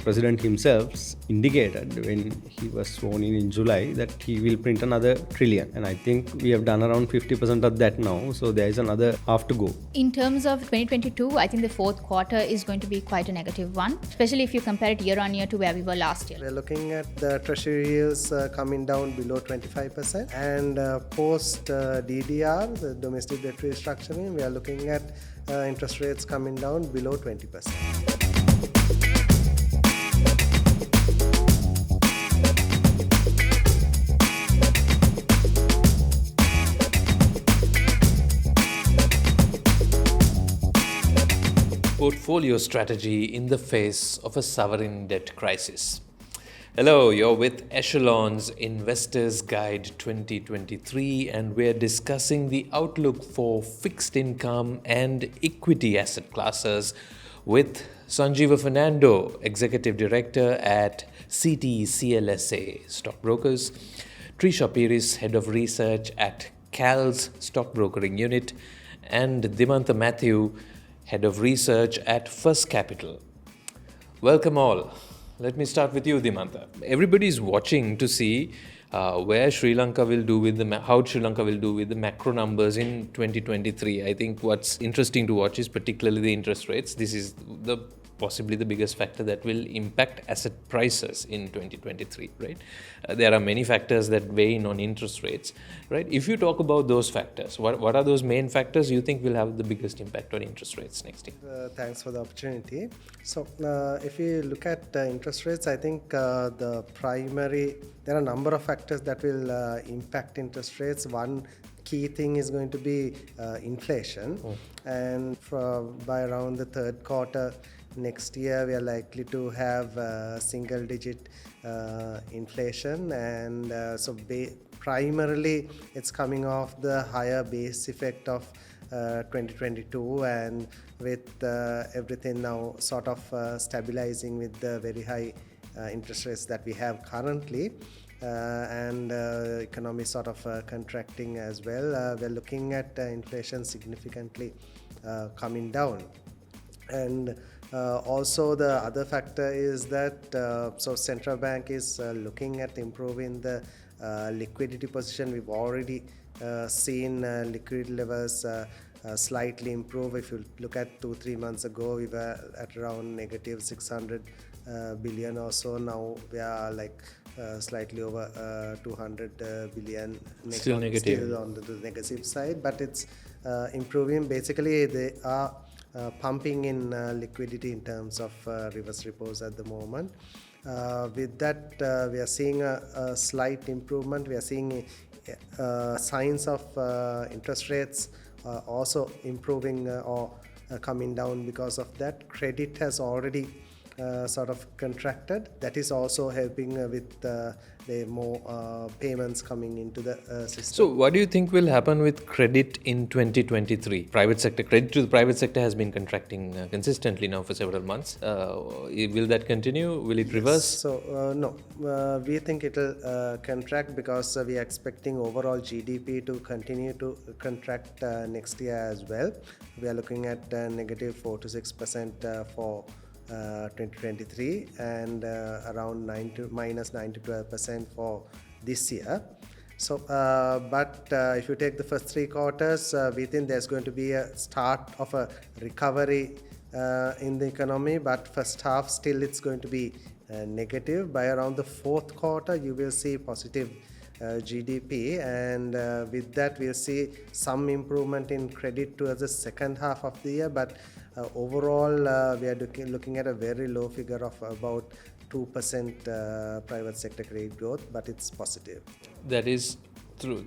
president himself indicated when he was sworn in July that he will print another trillion. And I think we have done around 50% of that now. So there is another half to go. In terms of 2022, I think the fourth quarter is going to be quite a negative one, especially if you compare it year on year to where we were last year. We're looking at the treasury yields coming down below 25%, and post DDR, the domestic debt restructuring, we are looking at interest rates coming down below 20%. Portfolio strategy in the face of a sovereign debt crisis. Hello, you're with Echelon's Investors Guide 2023, and we're discussing the outlook for fixed income and equity asset classes with Sanjeeva Fernando, Executive Director at CLSA Stockbrokers, Trisha Peires, Head of Research at CAL's Stockbrokering Unit, and Dimantha Mathew, Head of Research at First Capital. Welcome all. Let me start with you, Dimantha. Everybody's watching to see where Sri Lanka will do with how Sri Lanka will do with the macro numbers in 2023. I think what's interesting to watch is particularly the interest rates. This is possibly the biggest factor that will impact asset prices in 2023, right? There are many factors that weigh in on interest rates, right? If you talk about those factors, what are those main factors you think will have the biggest impact on interest rates next year? Thanks for the opportunity. So if you look at interest rates, I think there are a number of factors that will impact interest rates. One key thing is going to be inflation, and by around the third quarter next year, we are likely to have single-digit inflation, and primarily it's coming off the higher base effect of 2022, and with everything now sort of stabilizing with the very high interest rates that we have currently, and economy sort of contracting as well. We're looking at inflation significantly coming down. And also the other factor is that so central bank is looking at improving the liquidity position. We've already seen liquidity levels slightly improve. If you look at 2-3 months ago, we were at around negative 600 billion or so. Now we are like slightly over 200 billion. Still negative. Still on the negative side, but it's improving. Basically, they are pumping in liquidity in terms of reverse repos at the moment. With that, we are seeing a slight improvement. We are seeing signs of interest rates also improving or coming down because of that. Credit has already sort of contracted. That is also helping with the more payments coming into the system. So what do you think will happen with credit in 2023? Private sector credit to the private sector has been contracting consistently now for several months. Will that continue? Will it reverse? So no, we think it will contract because we are expecting overall GDP to continue to contract next year as well. We are looking at negative 4 to 6% for 2023, and around minus 9 to 12% for this year. So, but if you take the first 3 quarters, we think there's going to be a start of a recovery in the economy, but first half still it's going to be negative. By around the fourth quarter, you will see positive GDP, and with that we'll see some improvement in credit towards the second half of the year, but overall we are looking at a very low figure of about 2% private sector credit growth, but it's positive. That is through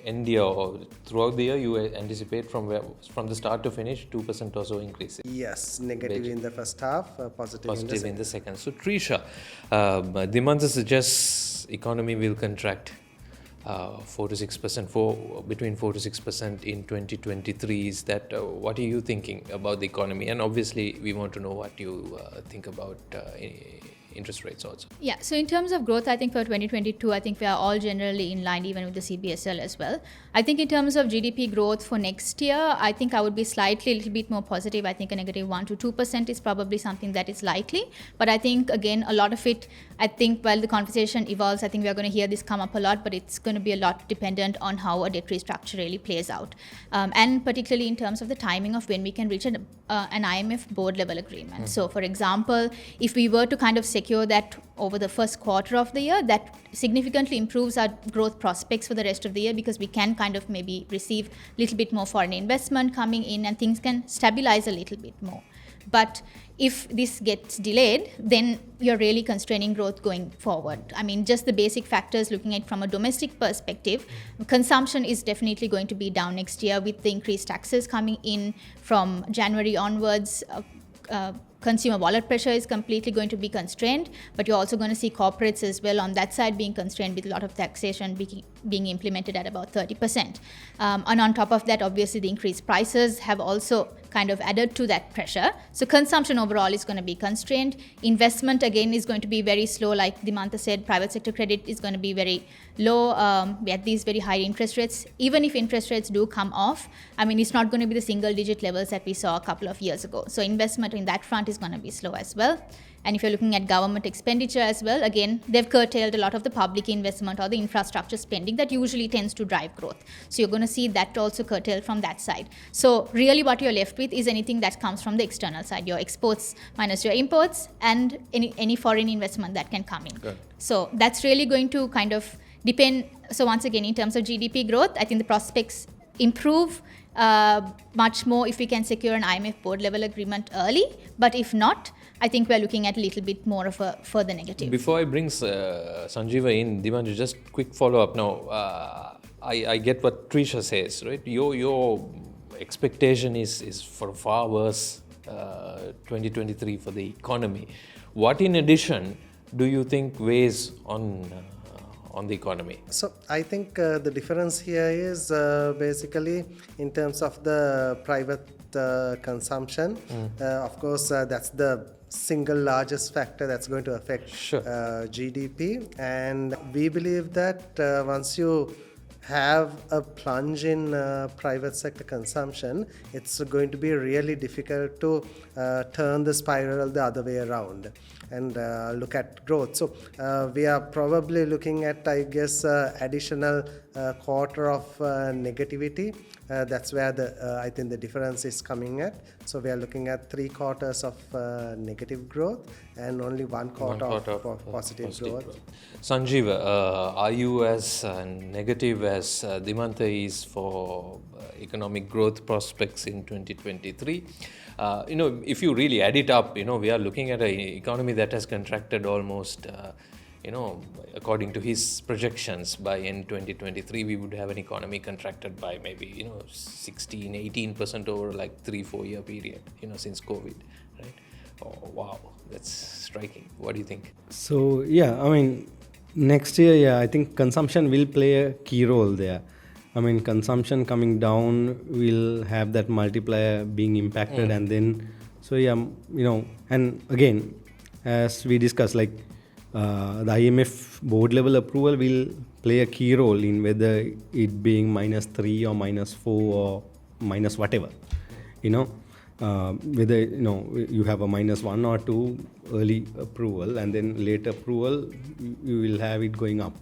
India, or throughout the year you anticipate from the start to finish 2% or so increase? Yes, negative in the first half, positive in the second. So Trisha, Dimantha suggests economy will contract 4 to 6%, between 4 to 6% in 2023. Is that what are you thinking about the economy? And obviously we want to know what you think about interest rates also. Yeah, so in terms of growth, I think for 2022, I think we are all generally in line, even with the CBSL as well. I think in terms of GDP growth for next year, I think I would be slightly a little bit more positive. I think a negative 1 to 2% is probably something that is likely. But I think, again, a lot of it, I think while the conversation evolves, I think we are going to hear this come up a lot, but it's going to be a lot dependent on how a debt restructure really plays out. And particularly in terms of the timing of when we can reach an IMF board level agreement. So, for example, if we were to kind of secure that over the first quarter of the year, that significantly improves our growth prospects for the rest of the year, because we can kind of maybe receive a little bit more foreign investment coming in and things can stabilize a little bit more. But if this gets delayed, then you're really constraining growth going forward. I mean, just the basic factors, looking at from a domestic perspective, consumption is definitely going to be down next year with the increased taxes coming in from January onwards. Consumer wallet pressure is completely going to be constrained, but you're also going to see corporates as well on that side being constrained with a lot of taxation being implemented at about 30%. And on top of that, obviously the increased prices have also kind of added to that pressure. So consumption overall is going to be constrained. Investment again is going to be very slow. Like Dimantha said, private sector credit is going to be very low. We have these very high interest rates. Even if interest rates do come off, I mean, it's not going to be the single digit levels that we saw a couple of years ago. So investment in that front is going to be slow as well. And if you're looking at government expenditure as well, again, they've curtailed a lot of the public investment or the infrastructure spending that usually tends to drive growth. So you're going to see that also curtailed from that side. So really what you're left with is anything that comes from the external side, your exports minus your imports and any foreign investment that can come in. Good. So that's really going to kind of depend. So once again, in terms of GDP growth, I think the prospects improve much more if we can secure an IMF board level agreement early. But if not, I think we're looking at a little bit more of a further negative. Before I bring Sanjeeva in, Dimantha, just quick follow up now. I get what Trisha says, right? Your expectation is for far worse 2023 for the economy. What in addition do you think weighs on the economy? So I think the difference here is basically in terms of the private consumption. Of course, that's the single largest factor that's going to affect GDP. And we believe that once you have a plunge in private sector consumption, it's going to be really difficult to turn the spiral the other way around and look at growth. So we are probably looking at, I guess, additional quarter of negativity. That's where I think the difference is coming at. So we are looking at 3 quarters of negative growth and only one quarter of positive growth. Sanjeeva, are you as negative as Dimantha is for economic growth prospects in 2023? If you really add it up, we are looking at an economy that has contracted almost, according to his projections, by end 2023, we would have an economy contracted by maybe, 16, 18% over like 3-4 year period, since COVID, right? Oh, wow, that's striking. What do you think? So, yeah, I mean, next year, I think consumption will play a key role there. I mean, consumption coming down will have that multiplier being impacted, and then, so yeah, and again, as we discussed, like the IMF board level approval will play a key role in whether it being -3 or -4 or minus whatever, whether you have a -1 or 2 early approval, and then later approval you will have it going up.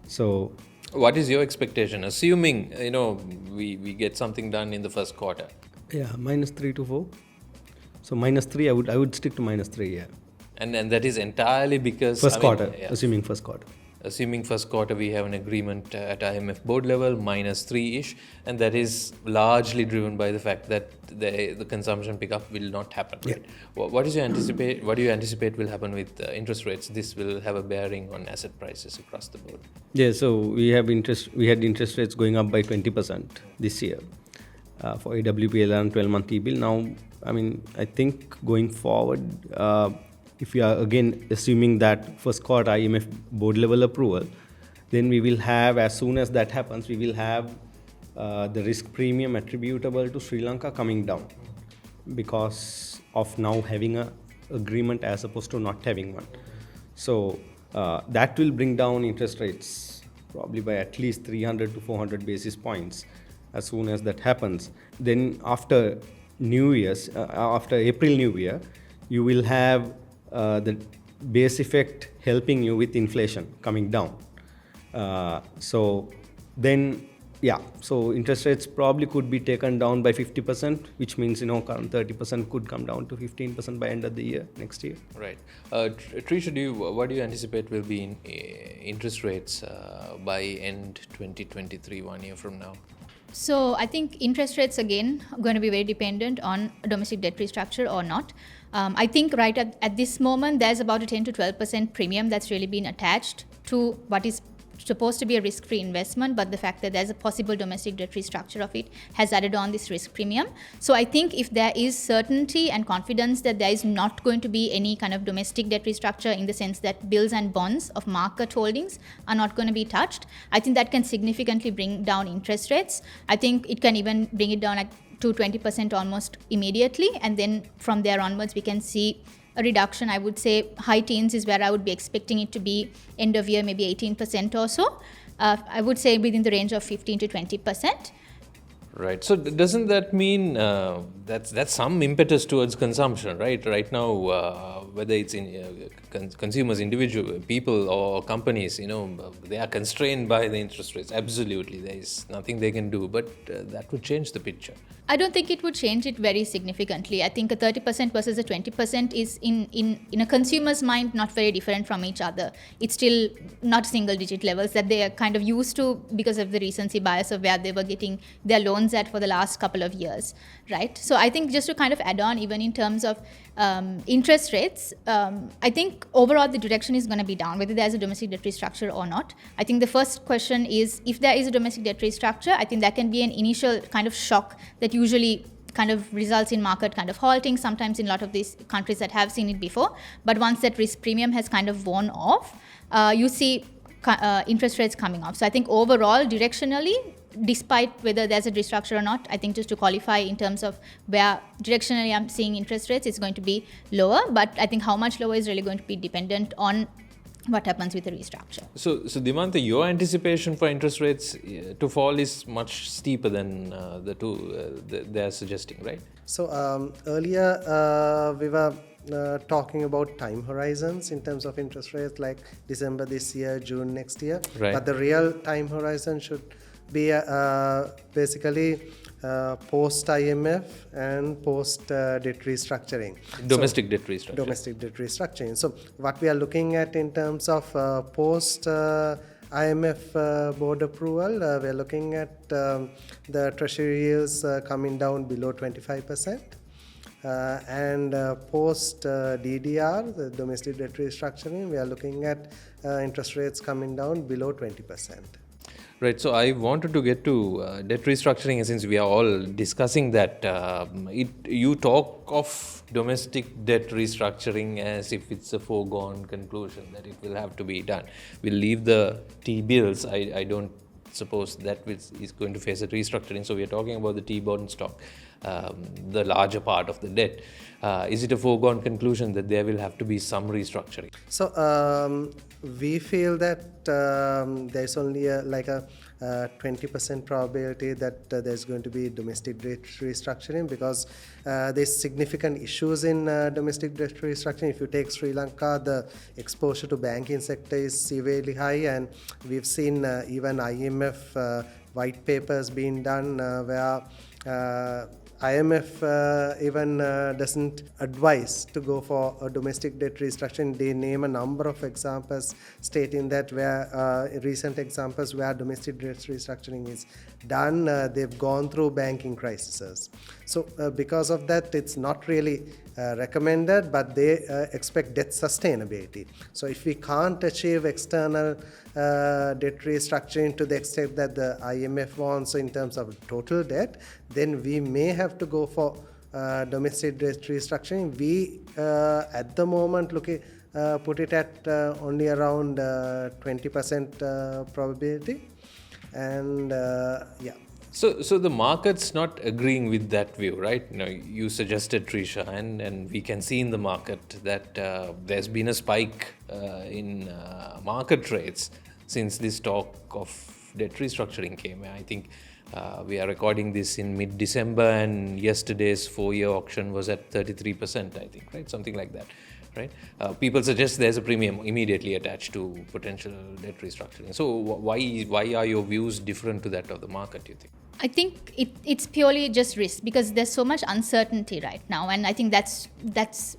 So what is your expectation, assuming we get something done in the first quarter? Yeah, -3 to 4. So -3, I would stick to -3. Yeah. And that is entirely because first quarter. Assuming first quarter. Assuming first quarter, we have an agreement at IMF board level, -3-ish, and that is largely driven by the fact that the consumption pickup will not happen. Right? What do you anticipate will happen with interest rates? This will have a bearing on asset prices across the board. Yeah, so we had interest rates going up by 20% this year for AWPL and 12-month T-bill. Now, I mean, I think going forward, if we are again assuming that first quarter IMF board level approval, then we will have, as soon as that happens, we will have the risk premium attributable to Sri Lanka coming down because of now having a agreement as opposed to not having one. So that will bring down interest rates probably by at least 300 to 400 basis points as soon as that happens. Then after New Year's, after April New Year, you will have the base effect helping you with inflation coming down. So then, yeah, so interest rates probably could be taken down by 50%, which means, current 30% could come down to 15% by end of the year, next year. Right. Trisha, what do you anticipate will be in interest rates by end 2023, 1 year from now? So I think interest rates, again, are going to be very dependent on domestic debt restructure or not. I think right at this moment, there's about a 10 to 12% premium that's really been attached to what is supposed to be a risk-free investment, but the fact that there's a possible domestic debt restructure of it has added on this risk premium. So I think if there is certainty and confidence that there is not going to be any kind of domestic debt restructure in the sense that bills and bonds of market holdings are not going to be touched, I think that can significantly bring down interest rates. I think it can even bring it down to 20% almost immediately, and then from there onwards we can see a reduction. I would say high teens is where I would be expecting it to be end of year, maybe 18% or so. I would say within the range of 15 to 20%. Right. So doesn't that mean that's some impetus towards consumption, right? Right now, whether it's in consumers, individual people or companies, they are constrained by the interest rates. Absolutely, there is nothing they can do. But that would change the picture. I don't think it would change it very significantly. I think a 30% versus a 20% is in a consumer's mind not very different from each other. It's still not single digit levels that they are kind of used to because of the recency bias of where they were getting their loans at for the last couple of years, right? So I think just to kind of add on, even in terms of interest rates, I think overall the direction is going to be down, whether there's a domestic debt restructure or not. I think the first question is, if there is a domestic debt restructure, I think that can be an initial kind of shock that usually kind of results in market kind of halting, sometimes in a lot of these countries that have seen it before. But once that risk premium has kind of worn off, you see interest rates coming off. So I think overall, directionally, despite whether there's a restructure or not, I think just to qualify in terms of where directionally I'm seeing interest rates, it's going to be lower. But I think how much lower is really going to be dependent on what happens with the restructure. So Dimantha, your anticipation for interest rates to fall is much steeper than the two they are suggesting, right? So earlier we were talking about time horizons in terms of interest rates, like December this year, June next year. Right. But the real time horizon should be basically post IMF and post debt restructuring. Domestic debt restructuring. Domestic debt restructuring. So what we are looking at in terms of post IMF board approval, we are looking at the treasury yields coming down below 25%. And post DDR, the domestic debt restructuring, we are looking at interest rates coming down below 20%. Right. So I wanted to get to debt restructuring, since we are all discussing that. You talk of domestic debt restructuring as if it's a foregone conclusion that it will have to be done. We'll leave the T-bills. I don't suppose that is going to face a restructuring. So we are talking about the T-bond stock, the larger part of the debt. Is it a foregone conclusion that there will have to be some restructuring? So we feel that there's only a 20% probability that there's going to be domestic debt restructuring, because there's significant issues in domestic debt restructuring. If you take Sri Lanka, the exposure to banking sector is severely high, and we've seen even IMF white papers being done where IMF even doesn't advise to go for a domestic debt restructuring. They name a number of examples stating that where recent examples where domestic debt restructuring is done, they've gone through banking crises. So because of that, it's not really recommended, but they expect debt sustainability. So if we can't achieve external debt restructuring to the extent that the IMF wants in terms of total debt, then we may have to go for domestic debt restructuring. We at the moment put it at only around 20% probability, and So the market's not agreeing with that view, right? You suggested, Trisha, and we can see in the market that there's been a spike in market rates since this talk of debt restructuring came. I think we are recording this in mid-December, and yesterday's 4-year auction was at 33%, I think, right? Something like that, right? People suggest there's a premium immediately attached to potential debt restructuring. So why are your views different to that of the market, you think? I think it's purely just risk because there's so much uncertainty right now, and I think that's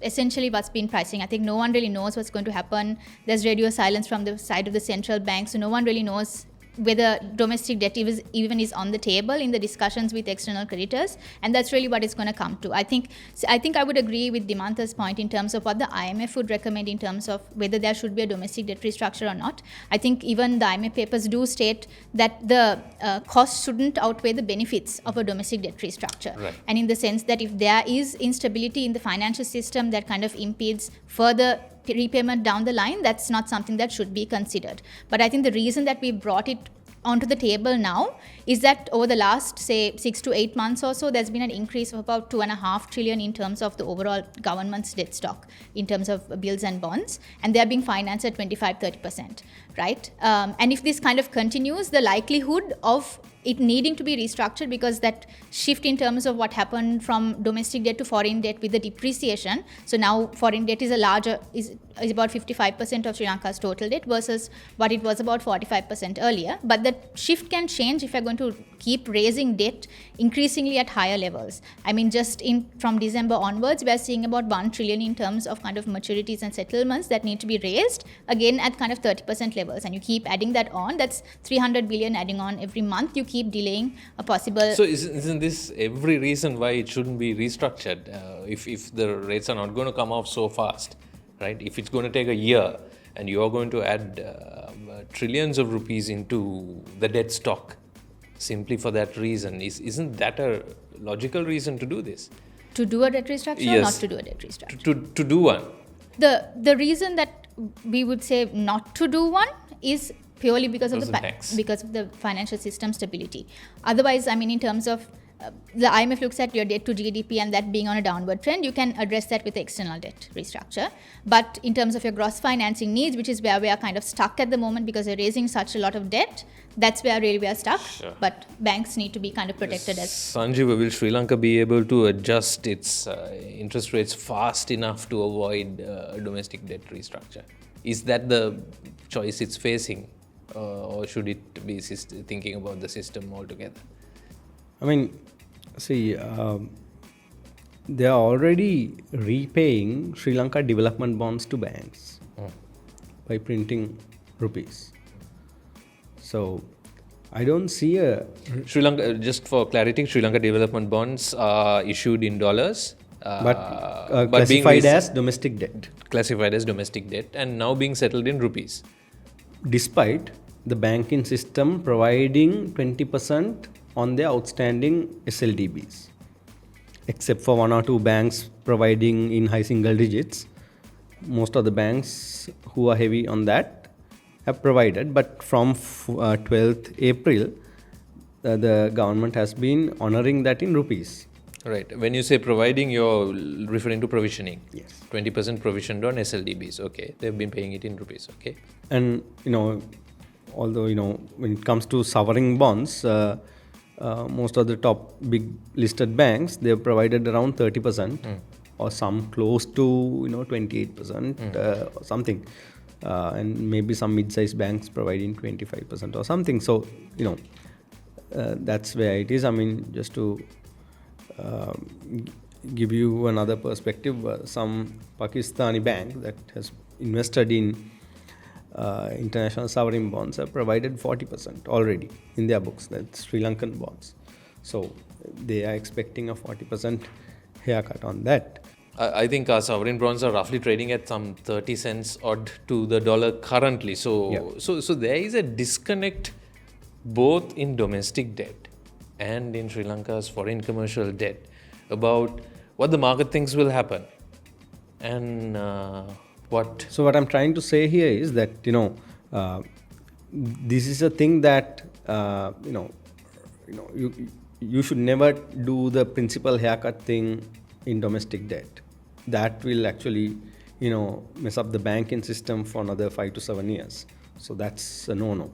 essentially what's been pricing. I think no one really knows what's going to happen. There's radio silence from the side of the central bank, so no one really knows whether domestic debt even is on the table in the discussions with external creditors, and that's really what it's going to come to. I think I would agree with Dimantha's point in terms of what the IMF would recommend in terms of whether there should be a domestic debt restructure or not. I think even the IMF papers do state that the costs shouldn't outweigh the benefits of a domestic debt restructure. Right. And in the sense that if there is instability in the financial system that kind of impedes further repayment down the line, that's not something that should be considered. But I think the reason that we brought it onto the table now is that over the last, say, 6 to 8 months or so, there's been an increase of about 2.5 trillion in terms of the overall government's debt stock, in terms of bills and bonds, and they're being financed at 25-30%, right? And if this kind of continues, the likelihood of it needing to be restructured, because that shift in terms of what happened from domestic debt to foreign debt with the depreciation, so now foreign debt is about 55% of Sri Lanka's total debt versus what it was about 45% earlier. But that shift can change if you're going to keep raising debt increasingly at higher levels. I mean, just from December onwards, we're seeing about 1 trillion in terms of kind of maturities and settlements that need to be raised, again at kind of 30% levels. And you keep adding that on, that's 300 billion adding on every month. You keep delaying a possible... So isn't this every reason why it shouldn't be restructured? If the rates are not going to come off so fast, right? If it's going to take a year and you are going to add trillions of rupees into the debt stock simply for that reason, isn't that a logical reason to do this? To do a debt restructure, yes. Or not to do a debt restructure? To do one. The reason that we would say not to do one is purely because of the financial system stability. Otherwise, I mean, in terms of the IMF looks at your debt to GDP and that being on a downward trend, you can address that with the external debt restructure. But in terms of your gross financing needs, which is where we are kind of stuck at the moment because we're raising such a lot of debt, that's where really we are stuck. Sure. But banks need to be kind of protected as... Sanjeeva, will Sri Lanka be able to adjust its interest rates fast enough to avoid domestic debt restructure? Is that the choice it's facing? Or should it be thinking about the system altogether? I mean, see, they are already repaying Sri Lanka development bonds to banks by printing rupees. So, I don't see a... Sri Lanka, just for clarity, Sri Lanka development bonds are issued in dollars. But classified as domestic debt. Classified as domestic debt and now being settled in rupees. Despite the banking system providing 20% on their outstanding SLDBs, except for 1 or 2 banks providing in high single digits. Most of the banks who are heavy on that have provided, but from 12th April, the government has been honoring that in rupees. Right. When you say providing, you're referring to provisioning. Yes. 20% provisioned on SLDBs. Okay. They've been paying it in rupees. Okay. And, although, when it comes to sovereign bonds, most of the top big listed banks, they've provided around 30% or some close to 28% or something, and maybe some mid-sized banks providing 25% or something. So that's where it is. I mean, just to give you another perspective, some Pakistani bank that has invested in international sovereign bonds have provided 40% already in their books. That's Sri Lankan bonds. So they are expecting a 40% haircut on that. I think our sovereign bonds are roughly trading at some 30 cents odd to the dollar currently. So there is a disconnect both in domestic debt and in Sri Lanka's foreign commercial debt about what the market thinks will happen and what. So what I'm trying to say here is that this is a thing that you should never do the principal haircut thing in domestic debt. That will actually mess up the banking system for another 5 to 7 years. So that's a no.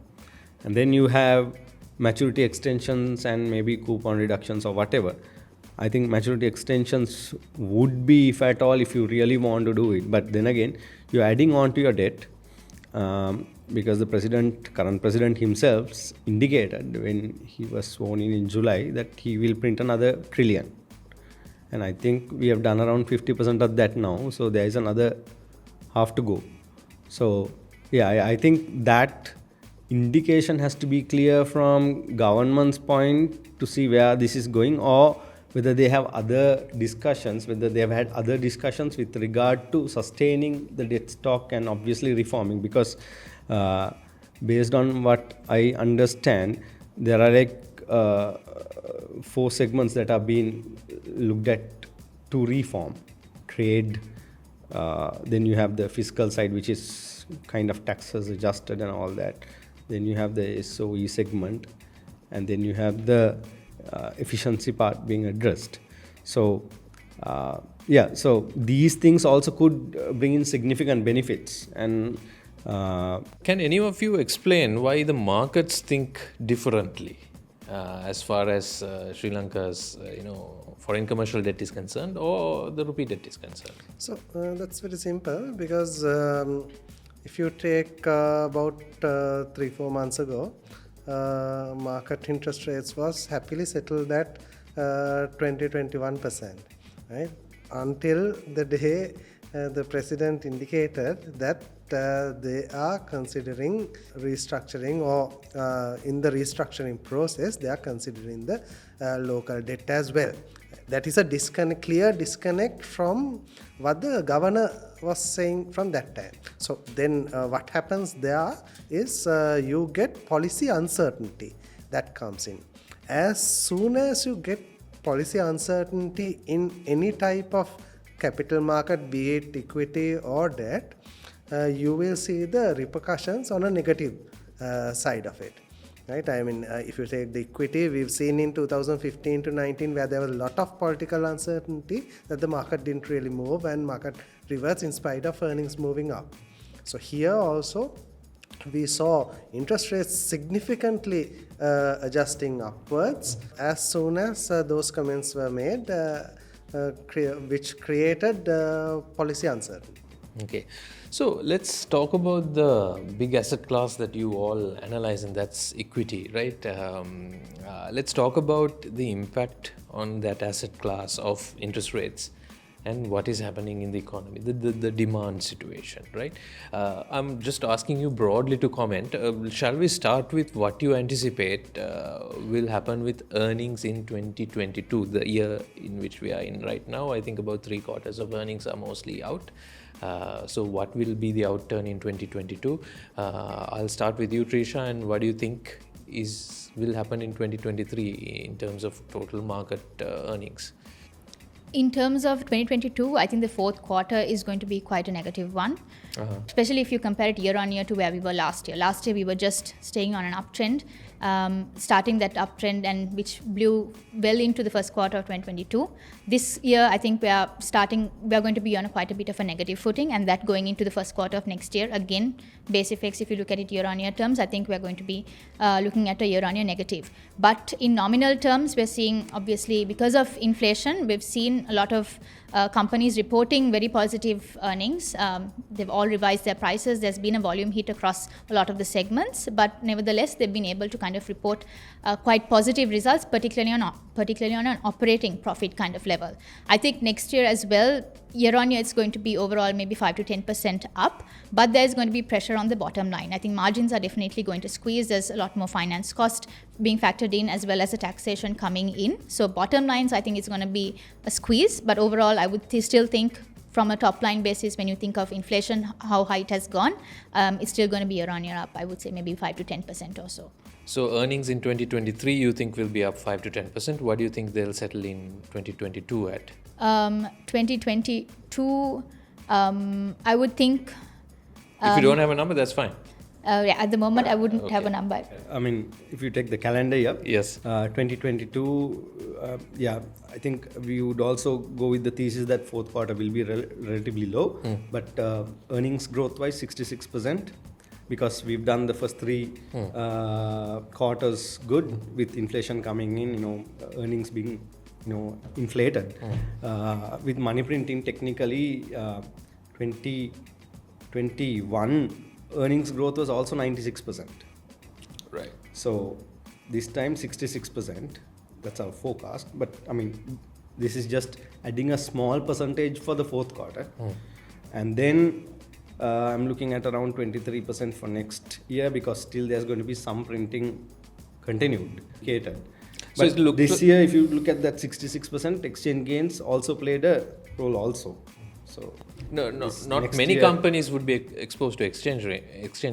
And then you have maturity extensions and maybe coupon reductions or whatever. I think maturity extensions would be, if at all, if you really want to do it. But then again, you're adding on to your debt, because the current president himself indicated when he was sworn in July that he will print another trillion. And I think we have done around 50% of that now. So there is another half to go. So yeah, I think that indication has to be clear from government's point to see where this is going, or whether they have other discussions, whether they have had other discussions with regard to sustaining the debt stock and obviously reforming. Because based on what I understand, there are like 4 segments that are being looked at to reform. Trade, then you have the fiscal side, which is kind of taxes adjusted and all that. Then you have the SOE segment, and then you have the efficiency part being addressed. So so these things also could bring in significant benefits. And can any of you explain why the markets think differently as far as Sri Lanka's foreign commercial debt is concerned, or the rupee debt is concerned? So that's very simple, because if you take about 3-4 months ago, market interest rates was happily settled at 20-21%, right? Until the day the president indicated that they are considering restructuring, or in the restructuring process they are considering the local debt as well. That is a clear disconnect from what the governor was saying from that time. So then what happens there is you get policy uncertainty that comes in. As soon as you get policy uncertainty in any type of capital market, be it equity or debt, you will see the repercussions on a negative side of it. Right? I mean, if you take the equity, we've seen in 2015 to 19 where there was a lot of political uncertainty that the market didn't really move, and market reverts in spite of earnings moving up. So here also we saw interest rates significantly adjusting upwards as soon as those comments were made, which created policy uncertainty. Okay, so let's talk about the big asset class that you all analyze, and that's equity, right? Let's talk about the impact on that asset class of interest rates and what is happening in the economy, the demand situation, right? I'm just asking you broadly to comment. Shall we start with what you anticipate will happen with earnings in 2022, the year in which we are in right now? I think about 3/4 of earnings are mostly out. So what will be the outturn in 2022? I'll start with you, Trisha, and what do you think will happen in 2023 in terms of total market earnings? In terms of 2022, I think the fourth quarter is going to be quite a negative one, especially if you compare it year on year to where we were last year. Last year, we were just staying on an uptrend, starting that uptrend, and which blew well into the first quarter of 2022. This year, I think we are going to be on quite a bit of a negative footing, and that going into the first quarter of next year. Again, base effects, if you look at it year on year terms, I think we are going to be looking at a year on year negative. But in nominal terms, we're seeing, obviously, because of inflation, we've seen a lot of companies reporting very positive earnings. They've all revised their prices. There's been a volume hit across a lot of the segments, but nevertheless, they've been able to kind of report quite positive results, particularly on an operating profit kind of level. I think next year as well, year on year, it's going to be overall maybe 5 to 10% up, but there's going to be pressure on the bottom line. I think margins are definitely going to squeeze. There's a lot more finance cost being factored in, as well as the taxation coming in. So bottom lines, I think it's going to be a squeeze, but overall, I would still think from a top line basis, when you think of inflation, how high it has gone, it's still going to be year on year up. I would say maybe 5 to 10% or so. So earnings in 2023, you think will be up 5 to 10%. What do you think they'll settle in 2022 at? 2022, I would think... if you don't have a number, that's fine. Yeah, at the moment, I wouldn't have a Okay. number. I mean, if you take the calendar year, Yes. 2022, yeah, I think we would also go with the thesis that fourth quarter will be relatively low, but earnings growth wise 66%, because we've done the first three quarters good with inflation coming in, earnings being inflated. With money printing, technically 2021 earnings growth was also 96%. Right. So this time 66%, that's our forecast. But I mean, this is just adding a small percentage for the fourth quarter. And then I'm looking at around 23% for next year, because still there's going to be some printing continued, catered. So But it look- this year, if you look at that 66%, exchange gains also played a role also. So No, this not next many year- companies would be exposed to exchange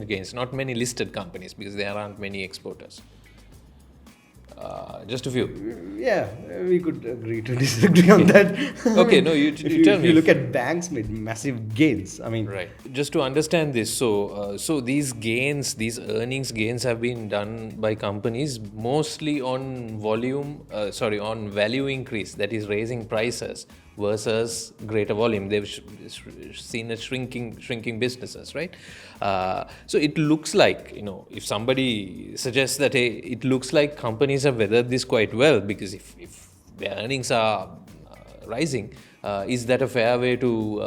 gains. Not many listed companies, because there aren't many exporters. Just a few. Yeah, we could agree to disagree on that. Okay, no, you if tell if me. you look at banks made massive gains. I mean, Right. Just to understand this, so these gains, these earnings gains have been done by companies mostly on on value increase, that is raising prices versus greater volume. They've seen a shrinking businesses, right? So it looks like, if somebody suggests that, hey, it looks like companies have weathered this quite well, because if their earnings are rising, is that a fair way to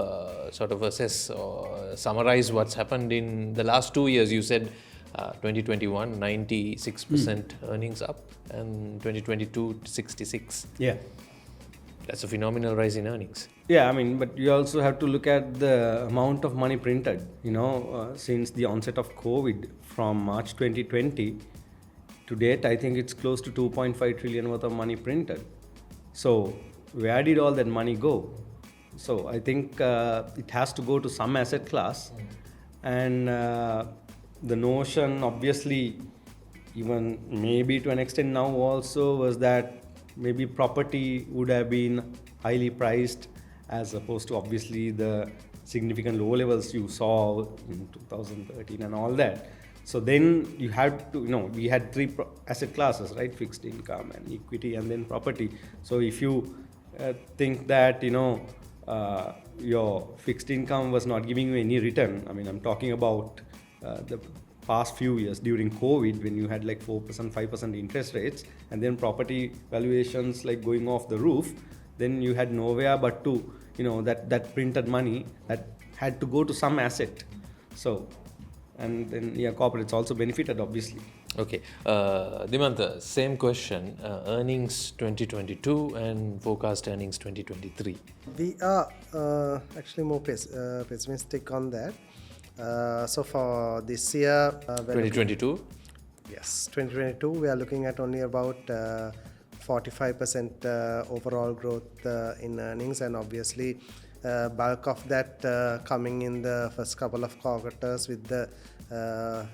sort of assess or summarize what's happened in the last 2 years? You said 2021, 96% earnings up, and 2022, 66. yeah. That's a phenomenal rise in earnings. Yeah, I mean, but you also have to look at the amount of money printed, since the onset of COVID from March 2020 to date. I think it's close to 2.5 trillion worth of money printed. So where did all that money go? So I think it has to go to some asset class. And the notion, obviously, even maybe to an extent now also, was that maybe property would have been highly priced, as opposed to obviously the significant low levels you saw in 2013 and all that. So then you had to, we had three asset classes, right? Fixed income and equity and then property. So if you think that, your fixed income was not giving you any return, I mean, I'm talking about the past few years during COVID, when you had like 4%, 5% interest rates, and then property valuations like going off the roof, then you had nowhere but to, that printed money that had to go to some asset. So, and then, corporates also benefited, obviously. Okay. Dimantha, same question. Earnings 2022 and forecast earnings 2023. We are actually more pessimistic on that. So for this year, 2022? Yes, 2022, we are looking at only about 45% overall growth in earnings, and obviously bulk of that coming in the first couple of quarters, with the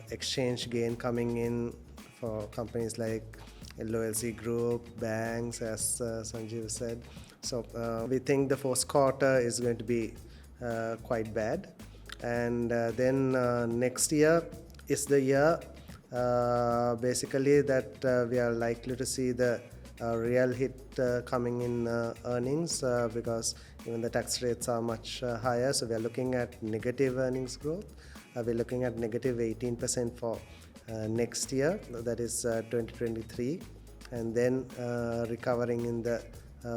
exchange gain coming in for companies like LOLC Group, banks, as Sanjeeva said. So we think the fourth quarter is going to be quite bad. And then next year is the year basically that we are likely to see the real hit coming in earnings, because even the tax rates are much higher. So we are looking at negative earnings growth. We're looking at negative 18% for next year, that is 2023, and then recovering in the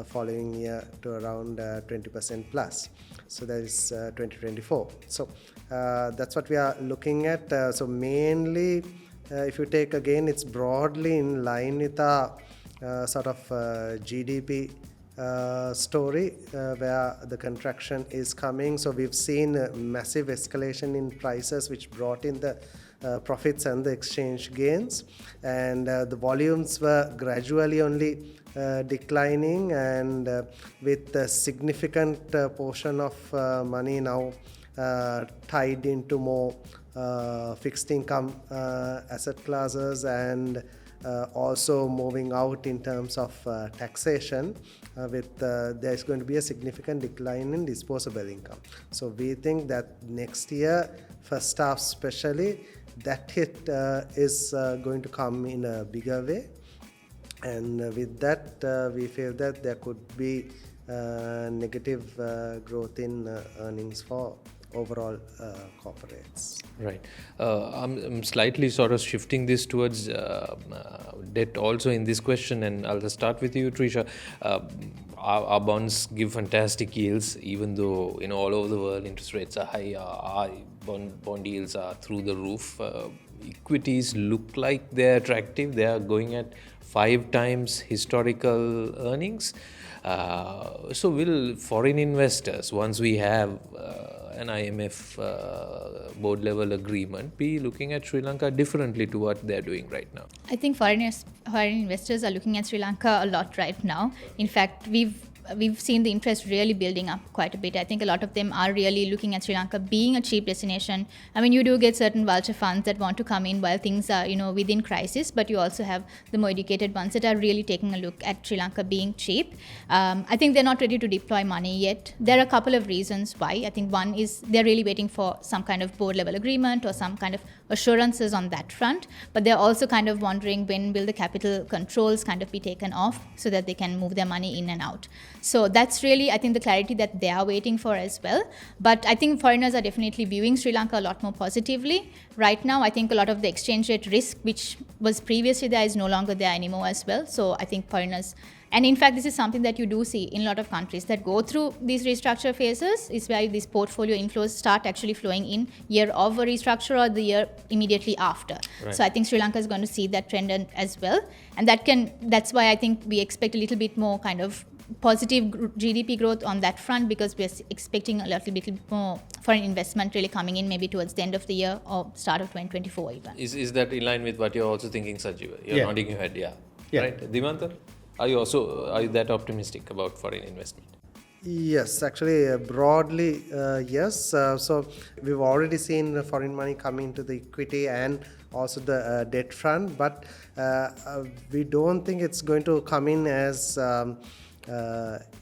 following year to around 20% plus. So that is 2024. So that's what we are looking at. So mainly, if you take again, it's broadly in line with our sort of GDP story, where the contraction is coming. So we've seen a massive escalation in prices, which brought in the profits and the exchange gains, and the volumes were gradually only declining, and with a significant portion of money now tied into more fixed income asset classes, and also moving out in terms of taxation, there's going to be a significant decline in disposable income. So we think that next year, first half especially, that hit is going to come in a bigger way. And with that, we feel that there could be negative growth in earnings for overall corporates. Right. I'm slightly sort of shifting this towards debt also in this question, and I'll just start with you, Trisha. Our bonds give fantastic yields, even though all over the world interest rates are high. Our bond yields are through the roof. Equities look like they're attractive. They are going at 5 times historical earnings. So will foreign investors, once we have an IMF board level agreement, be looking at Sri Lanka differently to what they're doing right now? I think foreign investors are looking at Sri Lanka a lot right now. In fact, we've seen the interest really building up quite a bit. I think a lot of them are really looking at Sri Lanka being a cheap destination. I mean, you do get certain vulture funds that want to come in while things are, within crisis, but you also have the more educated ones that are really taking a look at Sri Lanka being cheap. I think they're not ready to deploy money yet. There are a couple of reasons why. I think one is they're really waiting for some kind of board level agreement or some kind of assurances on that front, but they're also kind of wondering when will the capital controls kind of be taken off so that they can move their money in and out. So that's really, I think, the clarity that they are waiting for as well. But I think foreigners are definitely viewing Sri Lanka a lot more positively. Right now, I think a lot of the exchange rate risk, which was previously there, is no longer there anymore as well. So I think foreigners, and in fact, this is something that you do see in a lot of countries that go through these restructure phases, is where these portfolio inflows start actually flowing in year of a restructure or the year immediately after. Right. So I think Sri Lanka is going to see that trend as well. And that's why I think we expect a little bit more kind of positive GDP growth on that front, because we're expecting a little bit more foreign investment really coming in maybe towards the end of the year or start of 2024 even. Is that in line with what you're also thinking, Sanjeeva? You're nodding your head, Yeah. Right. Dimantha, are you that optimistic about foreign investment? Yes, actually, broadly, yes. So we've already seen the foreign money coming to the equity and also the debt front, but we don't think it's going to come in as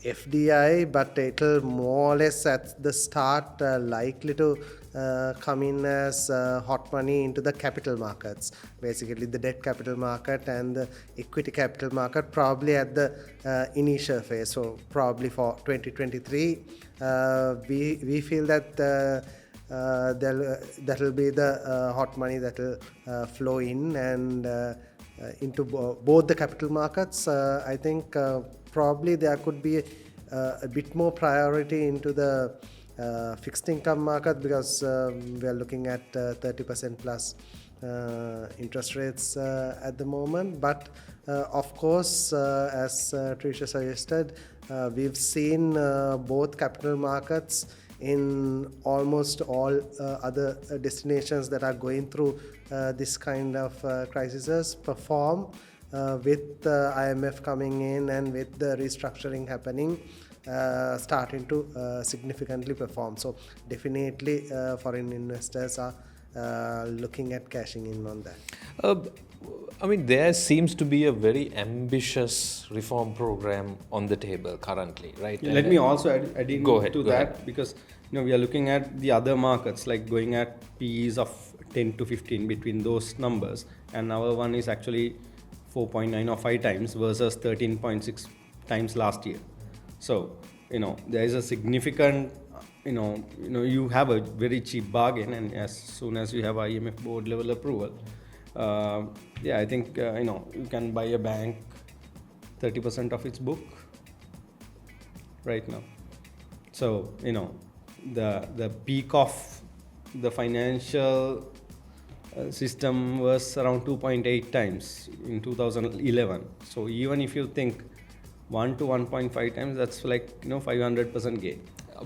FDI, but it'll more or less at the start likely to come in as hot money into the capital markets, basically the debt capital market and the equity capital market, probably at the initial phase. So probably for 2023, we feel that that will be the hot money that will flow in and into both the capital markets. I think probably there could be a bit more priority into the fixed income market, because we are looking at 30% plus interest rates at the moment. But of course, as Trisha suggested, we've seen both capital markets in almost all other destinations that are going through this kind of crises perform with the IMF coming in and with the restructuring happening, starting to significantly perform. So definitely foreign investors are looking at cashing in on that. I mean, there seems to be a very ambitious reform program on the table currently, right? Yeah, let me also add in go ahead, to go that, ahead. because we are looking at the other markets, like going at Peires of 10 to 15 between those numbers, and our one is actually 4.9 or 5 times versus 13.6 times last year. So there is a significant you have a very cheap bargain, and as soon as you have IMF board level approval, I think you can buy a bank 30% of its book right now. So the peak of the financial system was around 2.8 times in 2011. So even if you think 1 to 1.5 times, that's like 500% gain.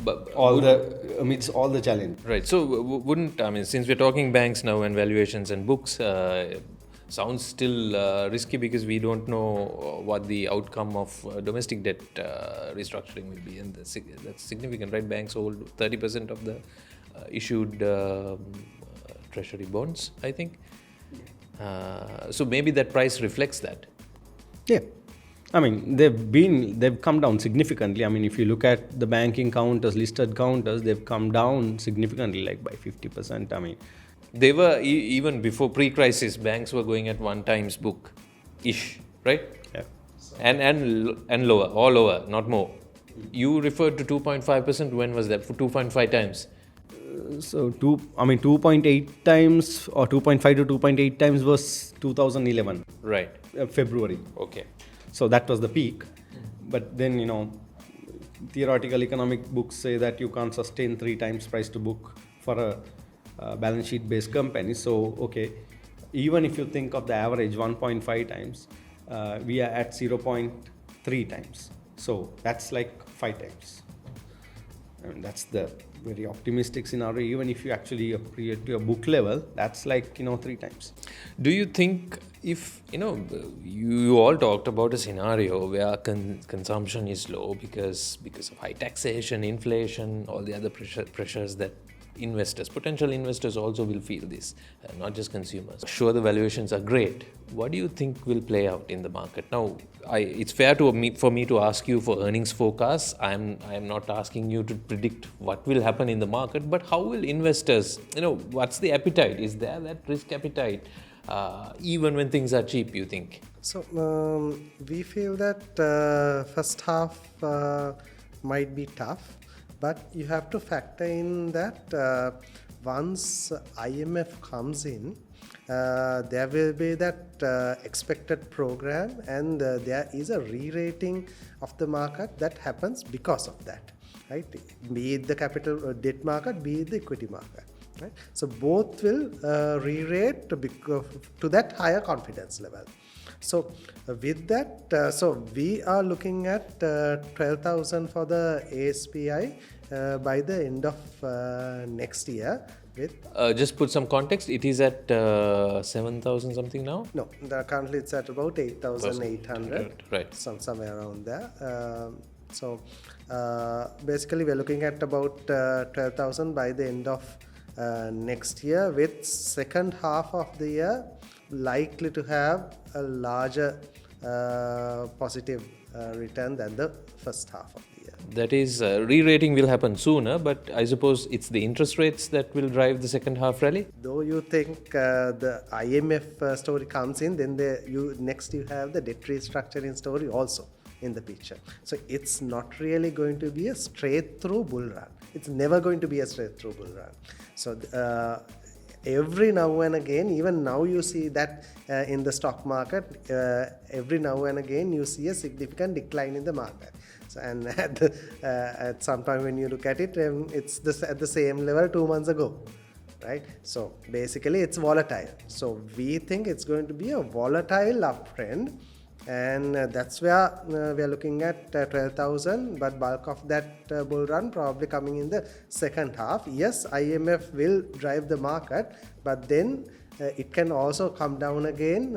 But amidst all the challenge. Right. So since we're talking banks now and valuations and books, sounds still risky, because we don't know what the outcome of domestic debt restructuring will be, and that's significant, right? Banks hold 30% of the issued treasury bonds, I think. So maybe that price reflects that. Yeah. I mean, they've come down significantly. I mean, if you look at the banking counters, listed counters, they've come down significantly, like by 50%. I mean, They were even before pre-crisis, banks were going at 1 times book ish, right? yeah. And lower, or lower, not more. You referred to 2.5%. When was that? For 2.5 times. So 2.8 times or 2.5 to 2.8 times was 2011 Right. February. Okay. So that was the peak. But then, theoretical economic books say that you can't sustain 3 times price to book for a balance sheet based company. So, okay, even if you think of the average 1.5 times, we are at 0.3 times. So that's like 5 times. I mean, that's the very optimistic scenario. Even if you actually create to a book level, that's like 3 times. Do you think if, you all talked about a scenario where consumption is low because of high taxation, inflation, all the other pressures that potential investors also will feel this, not just consumers. Sure, the valuations are great. What do you think will play out in the market? Now, it's fair for me to ask you for earnings forecasts. I am not asking you to predict what will happen in the market, but how will investors, what's the appetite? Is there that risk appetite, even when things are cheap, you think? So we feel that first half might be tough, but you have to factor in that once IMF comes in, there will be that expected program, and there is a re-rating of the market that happens because of that, right? Be it the capital debt market, be it the equity market, right? So both will re-rate to that higher confidence level. So with that, so we are looking at 12,000 for the ASPI by the end of next year. With just put some context, it is at 7,000 something now? no, currently it's at about 8,800, right? Somewhere around there. So basically we're looking at about 12,000 by the end of next year, with second half of the year likely to have a larger positive return than the first half of the year. That is, re-rating will happen sooner, but I suppose it's the interest rates that will drive the second half rally? Though you think the IMF story comes in, then next you have the debt restructuring story also in the picture. So it's not really going to be a straight through bull run. It's never going to be a straight through bull run. So every now and again, even now you see that in the stock market, every now and again you see a significant decline in the market. So, and at some time when you look at it, it's at the same level 2 months ago, right? So basically it's volatile. So we think it's going to be a volatile uptrend, and that's where we are looking at 12,000, but bulk of that bull run probably coming in the second half. Yes, IMF will drive the market, but then it can also come down again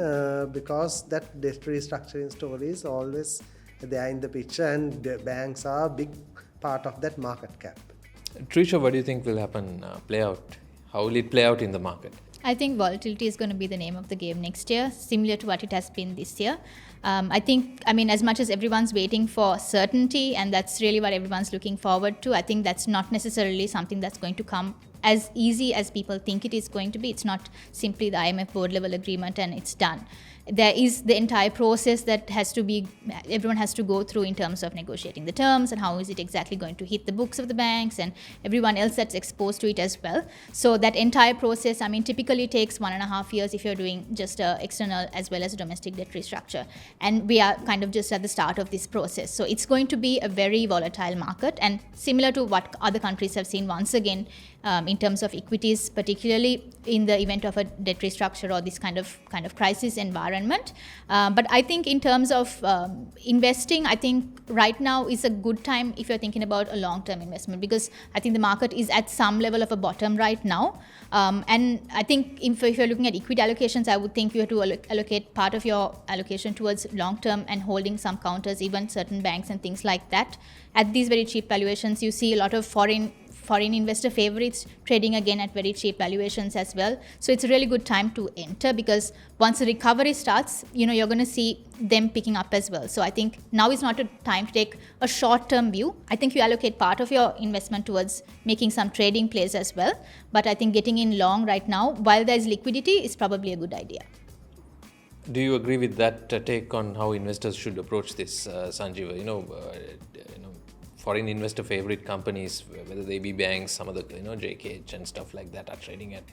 because that debt restructuring story is always there in the picture, and the banks are a big part of that market cap. Trisha, what do you think will happen, play out? How will it play out in the market? I think volatility is going to be the name of the game next year, similar to what it has been this year. I mean, as much as everyone's waiting for certainty, and that's really what everyone's looking forward to, I think that's not necessarily something that's going to come as easy as people think it is going to be. It's not simply the IMF board level agreement and it's done. There is the entire process that everyone has to go through in terms of negotiating the terms and how is it exactly going to hit the books of the banks and everyone else that's exposed to it as well. So that entire process, I mean, typically takes 1.5 years if you're doing just external as well as a domestic debt restructure. And we are kind of just at the start of this process. So it's going to be a very volatile market, and similar to what other countries have seen once again in terms of equities, particularly in the event of a debt restructure or this kind of crisis environment. But I think in terms of investing, I think right now is a good time if you're thinking about a long-term investment, because I think the market is at some level of a bottom right now. And I think if you're looking at equity allocations, I would think you have to allocate part of your allocation towards long-term and holding some counters, even certain banks and things like that. At these very cheap valuations, you see a lot of foreign foreign investor favorites trading again at very cheap valuations as well. So it's a really good time to enter, because once the recovery starts, you're going to see them picking up as well. So I think now is not a time to take a short-term view. I think you allocate part of your investment towards making some trading plays as well. But I think getting in long right now, while there's liquidity, is probably a good idea. Do you agree with that take on how investors should approach this, Sanjeeva? Foreign investor favorite companies, whether they be banks, some of the JKH and stuff like that, are trading at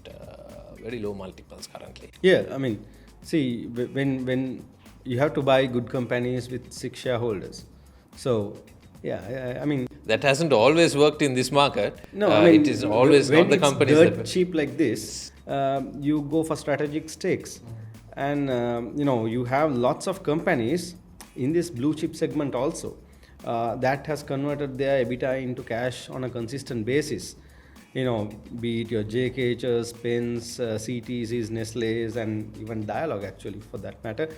very low multiples currently. Yeah, I mean, see, when you have to buy good companies with 6 shareholders, so yeah, I mean, that hasn't always worked in this market. No, I mean, it is always when not the it's companies dirt that cheap like this, you go for strategic stakes, and you have lots of companies in this blue chip segment also that has converted their EBITDA into cash on a consistent basis. Be it your JKHs, Pens, CTCs, Nestle's, and even Dialog actually for that matter.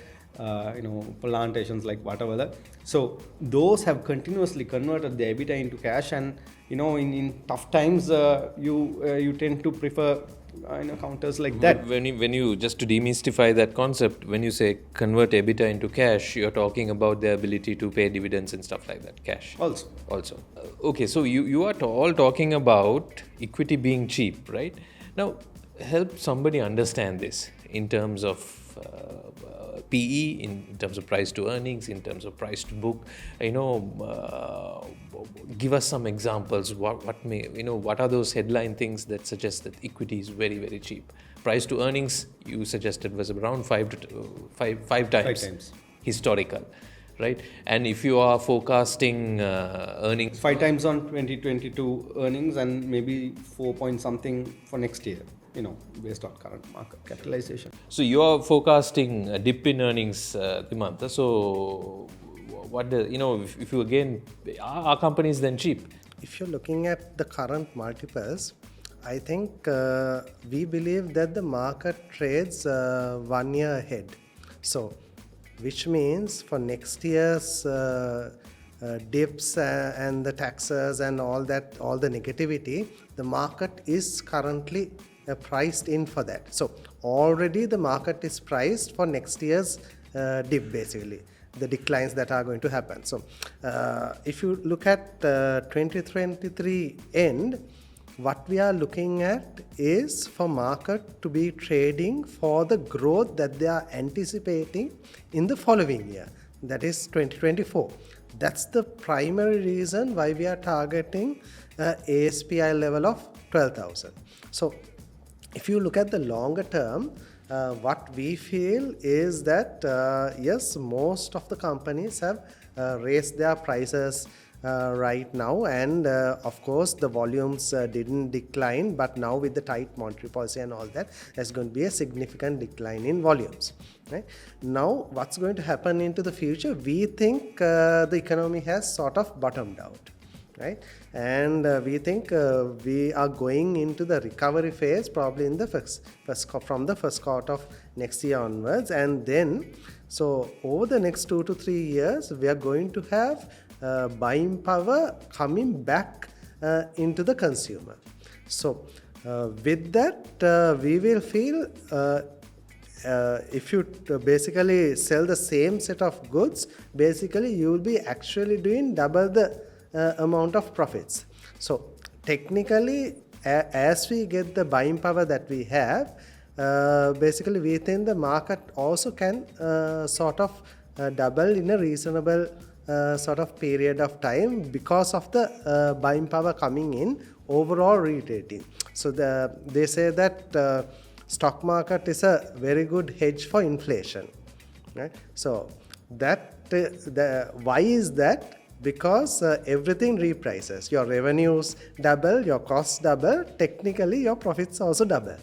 Plantations like whatever. So those have continuously converted the EBITDA into cash, and in tough times you tend to prefer counters like that. When you just to demystify that concept, when you say convert EBITDA into cash, you're talking about the ability to pay dividends and stuff like that. Cash also. Okay, so you are all talking about equity being cheap, right? Now help somebody understand this in terms of PE, in terms of price to earnings, in terms of price to book. Give us some examples. What are those headline things that suggest that equity is very, very cheap? Price to earnings, you suggested, was around five times historical, right? And if you are forecasting earnings, 5 times on 2022 earnings, and maybe 4 point something for next year, based on current market capitalization. So you are forecasting a dip in earnings, Dimantha. So if you again, are companies then cheap? If you're looking at the current multiples, I think we believe that the market trades 1 year ahead. So, which means for next year's dips and the taxes and all that, all the negativity, the market is currently priced in for that. So already the market is priced for next year's dip, basically the declines that are going to happen. So if you look at 2023 end, what we are looking at is for market to be trading for the growth that they are anticipating in the following year, that is 2024. That's the primary reason why we are targeting ASPI level of 12,000. So if you look at the longer term, what we feel is that yes, most of the companies have raised their prices right now, and of course the volumes didn't decline, but now with the tight monetary policy and all that, there's going to be a significant decline in volumes. Right? Now what's going to happen into the future, we think the economy has sort of bottomed out. Right? And we think we are going into the recovery phase probably in the from the first quarter of next year onwards, and then so over the next 2 to 3 years we are going to have buying power coming back into the consumer. So with that we will feel if you basically sell the same set of goods, basically you will be actually doing double the amount of profits. So technically as we get the buying power that we have, basically we think the market also can sort of double in a reasonable sort of period of time because of the buying power coming in, overall re-rating. So they say that stock market is a very good hedge for inflation. Right? So that why is that? Because everything reprices. Your revenues double, your costs double, technically your profits also double.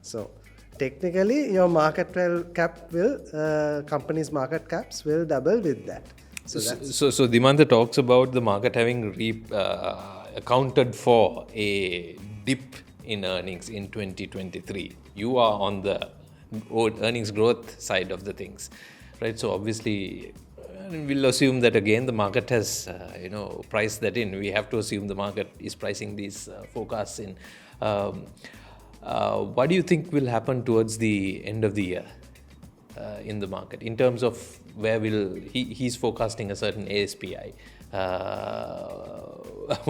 So technically your market cap will, companies' market caps will double with that. So Dimantha talks about the market having accounted for a dip in earnings in 2023. You are on the earnings growth side of the things, right? So obviously And we'll assume that again the market has, priced that in. We have to assume the market is pricing these forecasts in. What do you think will happen towards the end of the year in the market in terms of where he's forecasting a certain ASPI?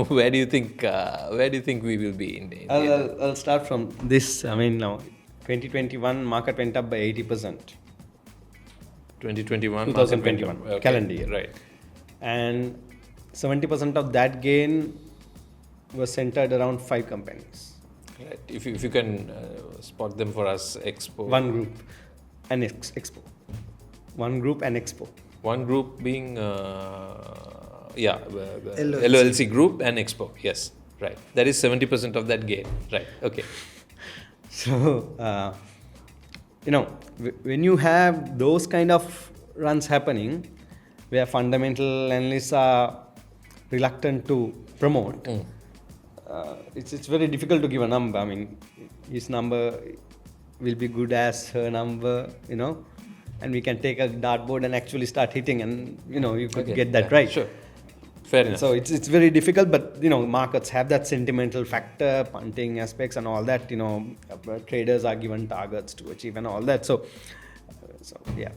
Where do you think we will be in the I'll start from this. Now 2021 market went up by 80%. 2021 2021 calendar year. Right. And 70% of that gain was centered around 5 companies. Right. If you can spot them for us, Expo. One group and Expo. One group and Expo. One group being LLC. LLC group and Expo. Yes. Right. That is 70% of that gain. Right. Okay. So, when you have those kind of runs happening, where fundamental analysts are reluctant to promote, it's very difficult to give a number. His number will be good as her number, and we can take a dartboard and actually start hitting, and you could get that right. Sure. Fair enough. So it's very difficult, but markets have that sentimental factor, punting aspects and all that. Traders are given targets to achieve and all that. So yeah.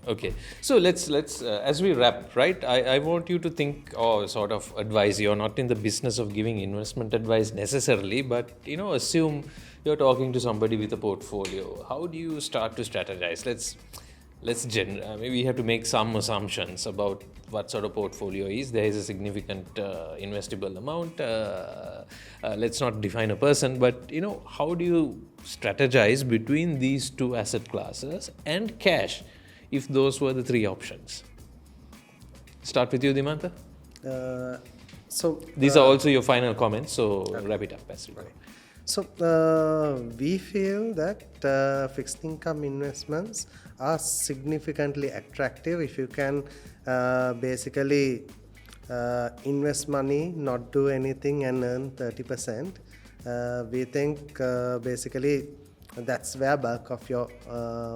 Okay, so let's as we wrap, right, I want you to think or sort of advise. You're not in the business of giving investment advice necessarily, but assume you're talking to somebody with a portfolio. How do you start to strategize? Maybe we have to make some assumptions about what sort of portfolio is. There is a significant investable amount. Let's not define a person, but how do you strategize between these two asset classes and cash, if those were the 3 options? Start with you, Dimantha. These are also your final comments, so wrap it up as you go. So we feel that fixed income investments are significantly attractive if you can basically invest money, not do anything and earn 30%. We think basically that's where bulk of your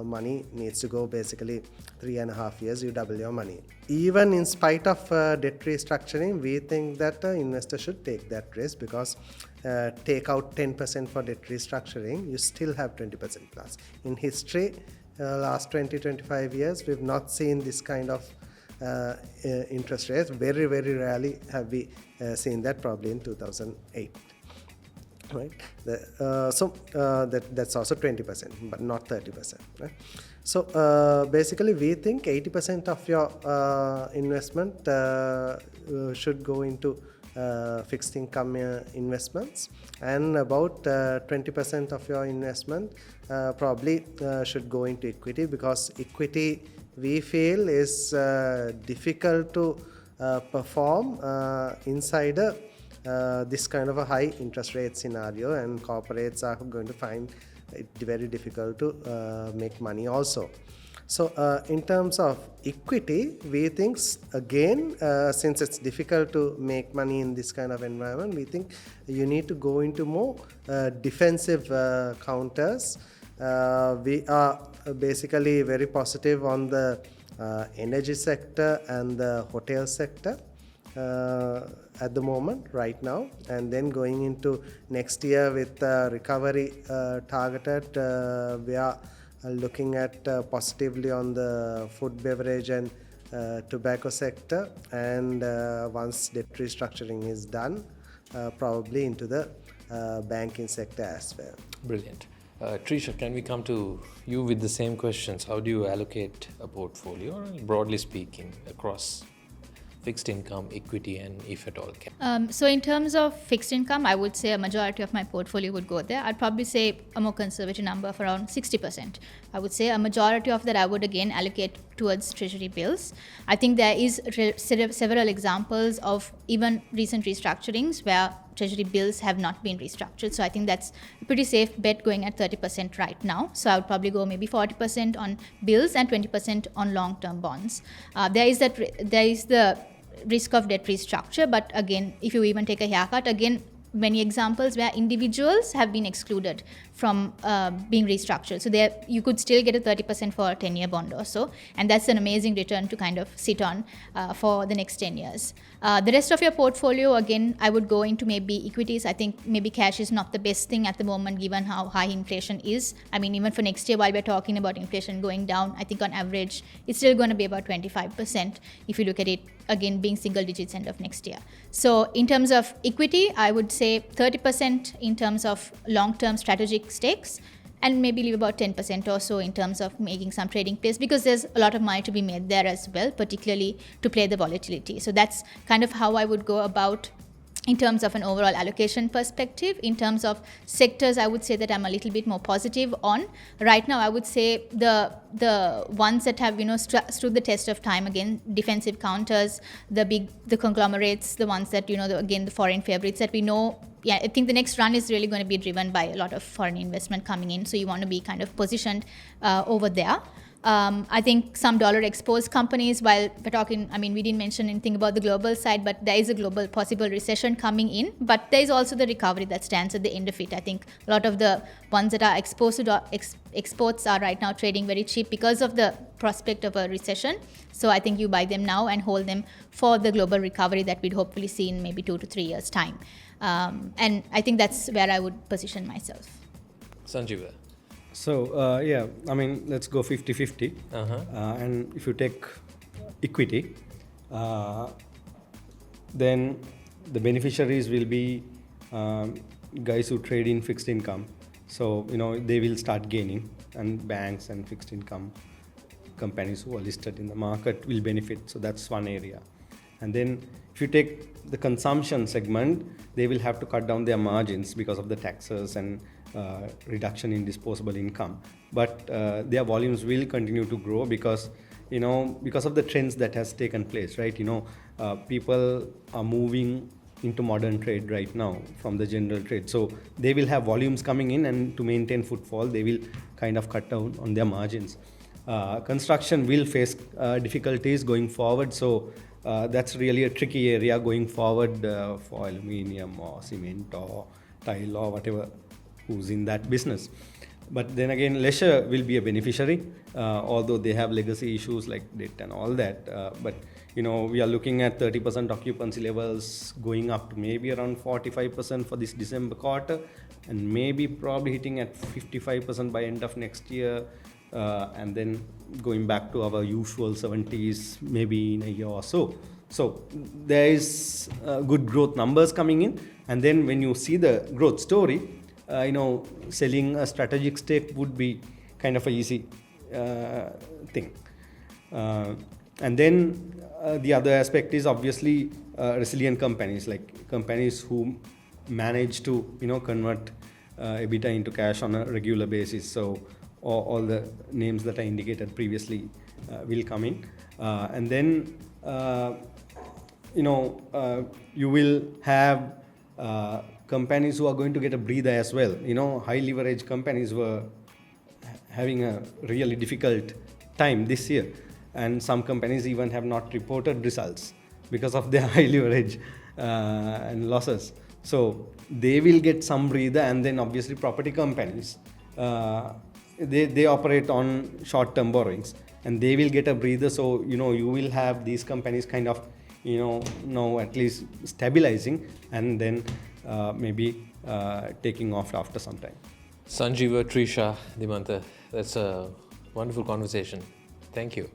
money needs to go. Basically 3.5 years you double your money. Even in spite of debt restructuring, we think that investor should take that risk, because take out 10% for debt restructuring, you still have 20% plus. In history, last 20-25 years, we've not seen this kind of interest rates. Very, very rarely have we seen that, probably in 2008. Right? That's also 20%, but not 30%. Right? So basically, we think 80% of your investment should go into fixed income investments, and about 20% of your investment probably should go into equity, because equity, we feel, is difficult to perform inside this kind of a high interest rate scenario, and corporates are going to find it very difficult to make money also. So in terms of equity, we think again, since it's difficult to make money in this kind of environment, we think you need to go into more defensive counters. We are basically very positive on the energy sector and the hotel sector at the moment, right now, and then going into next year with recovery targeted, we are looking at positively on the food, beverage and tobacco sector, and once debt restructuring is done, probably into the banking sector as well. Brilliant. Trisha, can we come to you with the same questions? How do you allocate a portfolio, broadly speaking, across fixed income, equity, and if at all cash? So in terms of fixed income, I would say a majority of my portfolio would go there. I'd probably say a more conservative number of around 60%. I would say a majority of that I would again allocate towards treasury bills. I think there is several examples of even recent restructurings where treasury bills have not been restructured. So I think that's a pretty safe bet going at 30% right now. So I would probably go maybe 40% on bills and 20% on long-term bonds. There is the risk of debt restructure, but again, if you even take a haircut, again, many examples where individuals have been excluded from being restructured. So there you could still get a 30% for a 10-year bond or so, and that's an amazing return to kind of sit on for the next 10 years. The rest of your portfolio, again, I would go into maybe equities. I think maybe cash is not the best thing at the moment given how high inflation is. I mean, even for next year, while we're talking about inflation going down, I think on average it's still going to be about 25% if you look at it, again, being single digits end of next year. So in terms of equity, I would say 30% in terms of long-term strategic stakes, and maybe leave about 10% or so in terms of making some trading plays, because there's a lot of money to be made there as well, particularly to play the volatility. So that's kind of how I would go about in terms of an overall allocation perspective. In terms of sectors, I would say that I'm a little bit more positive on. Right now, I would say the ones that have, stood the test of time, again, defensive counters, the conglomerates, the ones that, the foreign favorites that we know. Yeah, I think the next run is really going to be driven by a lot of foreign investment coming in. So you want to be kind of positioned over there. I think some dollar exposed companies, while we're talking, I mean, we didn't mention anything about the global side, but there is a global possible recession coming in. But there is also the recovery that stands at the end of it. I think a lot of the ones that are exposed to exports are right now trading very cheap because of the prospect of a recession. So I think you buy them now and hold them for the global recovery that we'd hopefully see in maybe 2 to 3 years' time. And I think that's where I would position myself. Sanjeeva. So, I mean, let's go 50-50. And if you take equity, then the beneficiaries will be guys who trade in fixed income. So, they will start gaining, and banks and fixed income companies who are listed in the market will benefit. So that's one area. And then if you take the consumption segment, they will have to cut down their margins because of the taxes and reduction in disposable income. But their volumes will continue to grow because of the trends that has taken place, right? People are moving into modern trade right now from the general trade. So they will have volumes coming in, and to maintain footfall, they will kind of cut down on their margins. Construction will face difficulties going forward. So that's really a tricky area going forward for aluminium or cement or tile or whatever who's in that business. But then again, leisure will be a beneficiary, although they have legacy issues like debt and all that. But we are looking at 30% occupancy levels going up to maybe around 45% for this December quarter, and maybe probably hitting at 55% by end of next year, and then going back to our usual 70s maybe in a year or so. So there is good growth numbers coming in, and then when you see the growth story, selling a strategic stake would be kind of a easy thing. And then the other aspect is obviously resilient companies, like companies who manage to convert EBITDA into cash on a regular basis. So all the names that I indicated previously will come in, and then you will have companies who are going to get a breather as well. High leverage companies were having a really difficult time this year, and some companies even have not reported results because of their high leverage and losses. So they will get some breather, and then obviously property companies, they operate on short-term borrowings, and they will get a breather. So you will have these companies kind of now at least stabilizing, and then maybe taking off after some time. Sanjeeva, Trisha, Dimantha, that's a wonderful conversation. Thank you.